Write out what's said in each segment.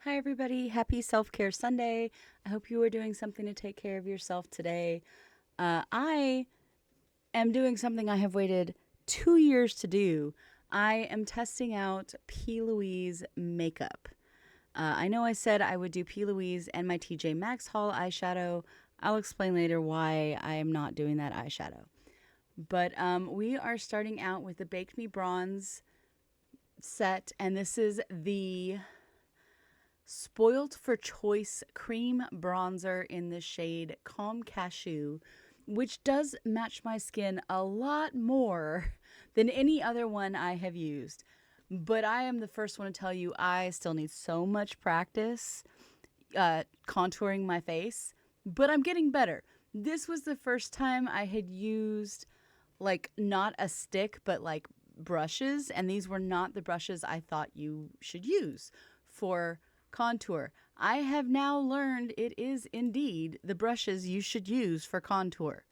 Hi, everybody. Happy Self Care Sunday. I hope you are doing something to take care of yourself today. I am doing something I have waited 2 years to do. I am testing out P Louise makeup. I know I said I would do P Louise and my TJ Maxx Haul eyeshadow. I'll explain later why I am not doing that eyeshadow. But we are starting out with the Baked Me Bronze set, and this is the Spoiled for Choice cream bronzer in the shade Calm Cashew, which does match my skin a lot more than any other one I have used. But I am the first one to tell you I still need so much practice contouring my face, but I'm getting better. This was the first time I had used like not a stick, but like brushes, and these were not the brushes I thought you should use for contour. I have now learned it is indeed the brushes you should use for contour.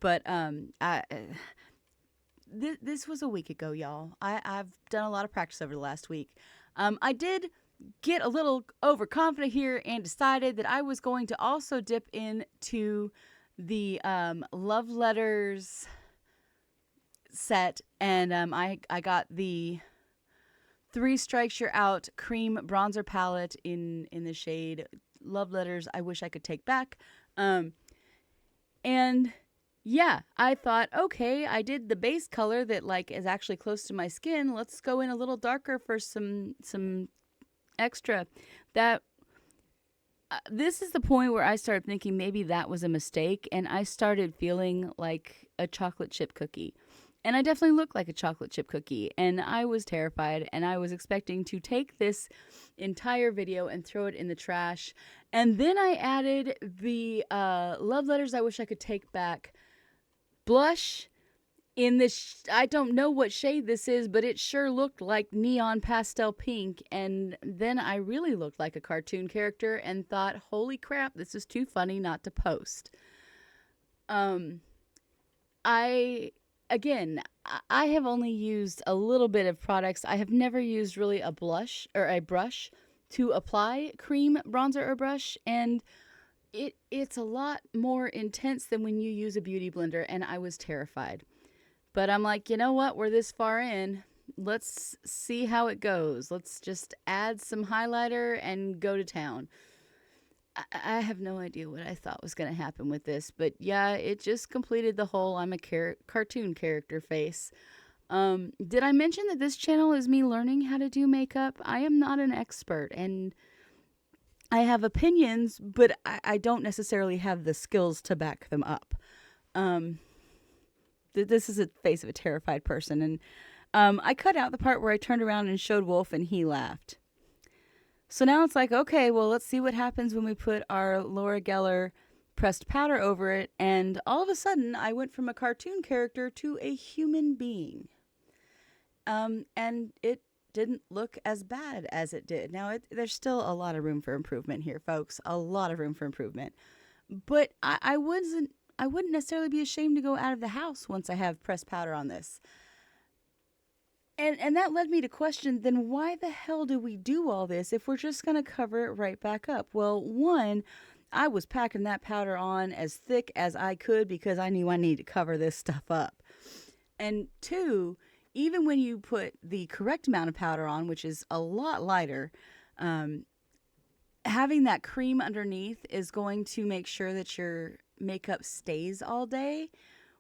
But this was a week ago, y'all. I've done a lot of practice over the last week. I did get a little overconfident here and decided that I was going to also dip into the love letters set, and I got the Three Strikes You're Out cream bronzer palette in the shade Love Letters I Wish I Could Take Back. And yeah, I thought, okay, I did the base color that like is actually close to my skin. Let's go in a little darker for some extra. That this is the point where I started thinking maybe that was a mistake, and I started feeling like a chocolate chip cookie. And I definitely looked like a chocolate chip cookie, and I was terrified, and I was expecting to take this entire video and throw it in the trash. And then I added the Love Letters I Wish I Could Take Back blush in this. I don't know what shade this is, but it sure looked like neon pastel pink. And then I really looked like a cartoon character and thought, holy crap, this is too funny not to post. I again, I have only used a little bit of products. I have never used really a blush or a brush to apply cream bronzer or brush, and it's a lot more intense than when you use a beauty blender, and I was terrified. But I'm like, you know what? We're this far in. Let's see how it goes. Let's just add some highlighter and go to town. I have no idea what I thought was going to happen with this, but yeah, it just completed the whole I'm a cartoon character face. Did I mention that this channel is me learning how to do makeup? I am not an expert, and I have opinions, but I don't necessarily have the skills to back them up. Um, this is a face of a terrified person, and I cut out the part where I turned around and showed Wolf, and he laughed. So now it's like, okay, well, let's see what happens when we put our Laura Geller pressed powder over it. And all of a sudden, I went from a cartoon character to a human being. And it didn't look as bad as it did. Now, there's still a lot of room for improvement here, folks. A lot of room for improvement. But I wouldn't necessarily be ashamed to go out of the house once I have pressed powder on this. And that led me to question, then why the hell do we do all this if we're just going to cover it right back up? Well, one, I was packing that powder on as thick as I could because I knew I needed to cover this stuff up. And two, even when you put the correct amount of powder on, which is a lot lighter, having that cream underneath is going to make sure that your makeup stays all day,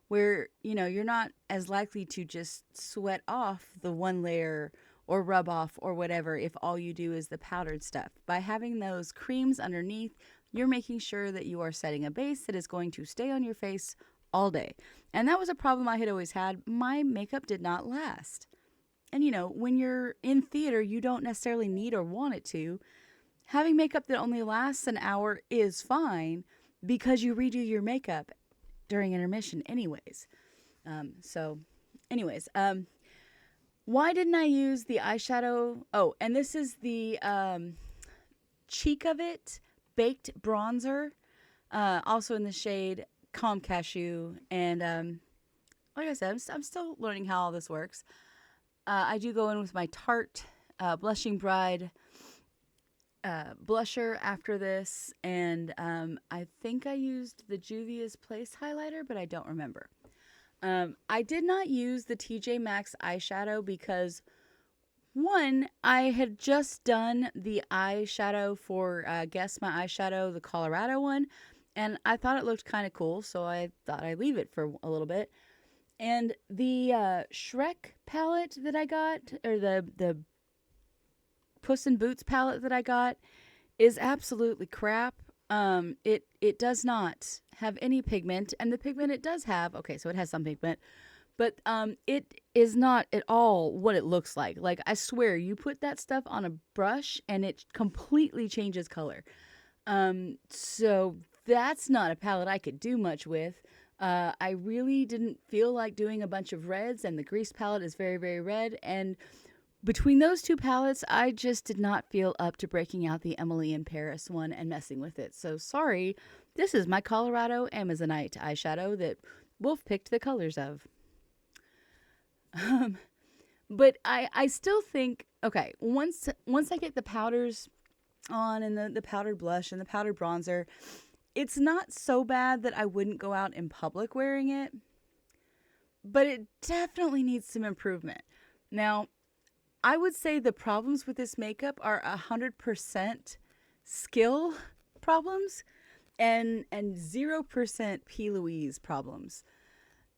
where you're not as likely to just sweat off the one layer or rub off or whatever if all you do is the powdered stuff. By having those creams underneath, you're making sure that you are setting a base that is going to stay on your face all day. And that was a problem I had always had. My makeup did not last. And when you're in theater, you don't necessarily need or want it to. Having makeup that only lasts an hour is fine because you redo your makeup during intermission anyways. Anyways, why didn't I use the eyeshadow? Oh, and this is the Cheek of It Baked Bronzer, also in the shade Calm Cashew. And like I said, I'm still learning how all this works. I do go in with my Tarte Blushing Bride blusher after this, and I think I used the Juvia's Place highlighter, but I don't remember. I did not use the TJ Maxx eyeshadow because one, I had just done the eyeshadow for Guess My Eyeshadow, the Colorado one, and I thought it looked kind of cool, so I thought I'd leave it for a little bit. And the Shrek palette that I got, or the Puss in Boots palette that I got, is absolutely crap. It does not have any pigment, and the pigment it does have, okay, so it has some pigment, but it is not at all what it looks like. Like, I swear, you put that stuff on a brush and it completely changes color. So that's not a palette I could do much with. I really didn't feel like doing a bunch of reds, and the grease palette is very, very red. And between those two palettes, I just did not feel up to breaking out the Emily in Paris one and messing with it. So sorry, this is my Colorado Amazonite eyeshadow that Wolf picked the colors of. But I still think, okay, once I get the powders on, and the powdered blush and the powdered bronzer, it's not so bad that I wouldn't go out in public wearing it, but it definitely needs some improvement. Now, I would say the problems with this makeup are 100% skill problems and 0% P Louise problems.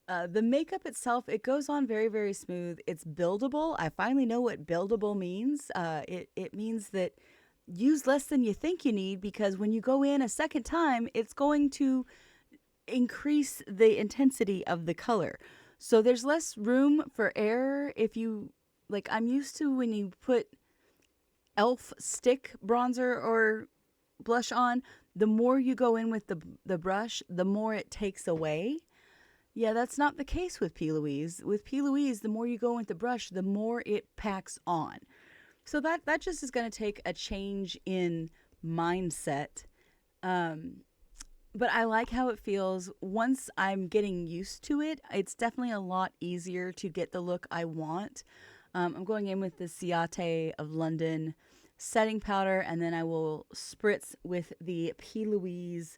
The makeup itself, it goes on very, very smooth. It's buildable. I finally know what buildable means. It means that use less than you think you need, because when you go in a second time, it's going to increase the intensity of the color. So there's less room for error if you, like, I'm used to when you put e.l.f. stick bronzer or blush on, the more you go in with the brush, the more it takes away. Yeah, that's not the case with P Louise. With P Louise, the more you go with the brush, the more it packs on. So that just is going to take a change in mindset. But I like how it feels. Once I'm getting used to it, it's definitely a lot easier to get the look I want. I'm going in with the Ciate of London setting powder, and then I will spritz with the P Louise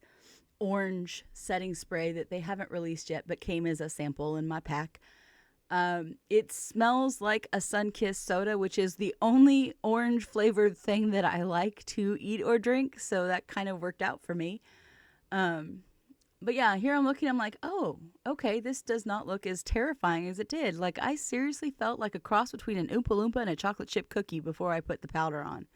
orange setting spray that they haven't released yet, but came as a sample in my pack. It smells like a sun-kissed soda, which is the only orange flavored thing that I like to eat or drink, so that kind of worked out for me. But yeah, here I'm looking, I'm like, oh, okay, this does not look as terrifying as it did. Like, I seriously felt like a cross between an Oompa Loompa and a chocolate chip cookie before I put the powder on.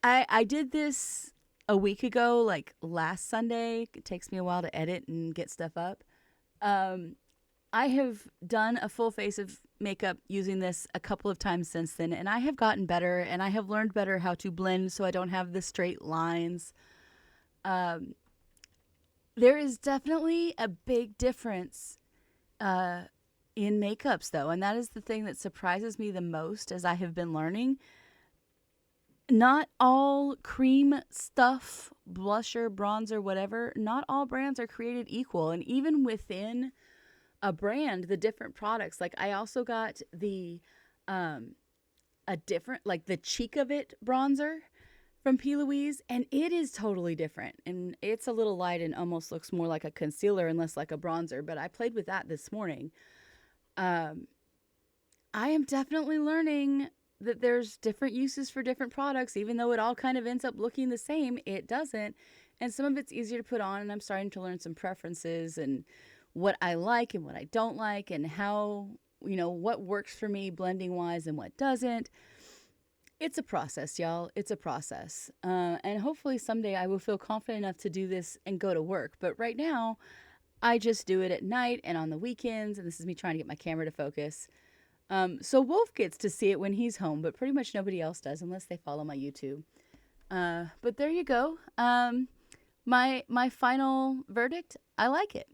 I did this a week ago, like last Sunday. It takes me a while to edit and get stuff up. I have done a full face of makeup using this a couple of times since then, and I have gotten better, and I have learned better how to blend so I don't have the straight lines. There is definitely a big difference in makeups, though, and that is the thing that surprises me the most as I have been learning. Not all cream stuff, blusher, bronzer, whatever, not all brands are created equal. And even within a brand, the different products, like I also got the a different, like the Cheek of It bronzer from P Louise, and it is totally different. And it's a little light and almost looks more like a concealer and less like a bronzer, but I played with that this morning. I am definitely learning that there's different uses for different products. Even though it all kind of ends up looking the same, it doesn't. And some of it's easier to put on, and I'm starting to learn some preferences and what I like and what I don't like, and how, what works for me blending wise and what doesn't. It's a process, y'all. It's a process. And hopefully someday I will feel confident enough to do this and go to work. But right now, I just do it at night and on the weekends, and this is me trying to get my camera to focus. So Wolf gets to see it when he's home, but pretty much nobody else does unless they follow my YouTube. But there you go. My final verdict, I like it.